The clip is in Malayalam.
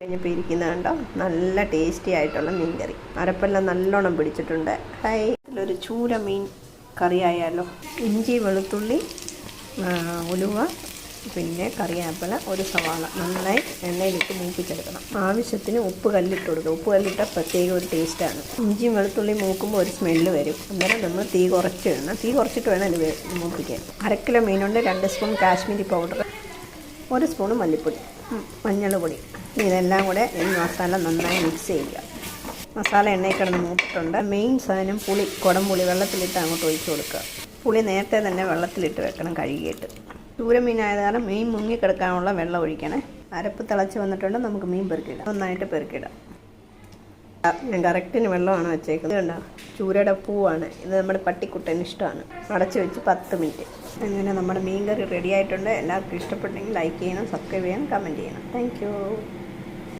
കഴിഞ്ഞപ്പോൾ ഇരിക്കുന്നതുണ്ടോ നല്ല ടേസ്റ്റി ആയിട്ടുള്ള മീൻ കറി. അരപ്പെല്ലാം നല്ലോണം പിടിച്ചിട്ടുണ്ട്. ഇതിലൊരു ചൂര മീൻ കറി ആയാലോ. ഇഞ്ചി, വെളുത്തുള്ളി, ഉലുവ, പിന്നെ കറിവേപ്പില, ഒരു സവാള നന്നായി എണ്ണയിലിട്ട് മൂപ്പിച്ചെടുക്കണം. ആവശ്യത്തിന് ഉപ്പ് കല്ലിട്ട് കൊടുക്കുക. ഉപ്പ് കല്ലിട്ടാൽ പ്രത്യേക ഒരു ടേസ്റ്റാണ്. ഇഞ്ചിയും വെളുത്തുള്ളി മൂക്കുമ്പോൾ ഒരു സ്മെല്ല് വരും. അന്നേരം നമ്മൾ തീ കുറച്ച് ഇടണം. തീ കുറച്ചിട്ട് വേണം ഇത് മൂപ്പിക്കാൻ. 1/2 കിലോ മീനുണ്ട്. 2 സ്പൂൺ കാശ്മീരി പൗഡർ, 1 സ്പൂൺ മല്ലിപ്പൊടി, മഞ്ഞൾപ്പൊടി. ഇതെല്ലാം കൂടെ ഈ മസാല നന്നായി മിക്സ് ചെയ്യുക. മസാല എണ്ണയിൽ കിടന്ന് മൂപ്പിട്ടുണ്ട്. മെയിൻ സാധനം പുളി, കുടംപുളി വെള്ളത്തിലിട്ട് അങ്ങോട്ട് ഒഴിച്ച് കൊടുക്കുക. പുളി നേരത്തെ തന്നെ വെള്ളത്തിലിട്ട് വെക്കണം കഴുകിയിട്ട്. ചൂരമീനായത് കാരണം മീൻ മുങ്ങിക്കിടക്കാനുള്ള വെള്ളം ഒഴിക്കണേ. അരപ്പ് തിളച്ച് വന്നിട്ടുണ്ട്. നമുക്ക് മീൻ പെറുക്കിയിടാം. നന്നായിട്ട് പെറുക്കിയിടാം. ഞാൻ കറക്റ്റിന് വെള്ളമാണ് വെച്ചേക്കുന്നത്. കണ്ടോ, ചൂരയുടെ പൂവാണ് ഇത്. നമ്മുടെ പട്ടിക്കുട്ടന് ഇഷ്ടമാണ്. അടച്ച് വെച്ച് 10 മിനിറ്റ്. അങ്ങനെ നമ്മുടെ മീൻ കറി റെഡി ആയിട്ടുണ്ട്. എല്ലാവർക്കും ഇഷ്ടപ്പെട്ടെങ്കിൽ ലൈക്ക് ചെയ്യണം, സബ്സ്ക്രൈബ് ചെയ്യണം, കമൻറ്റ് ചെയ്യണം. Thank you.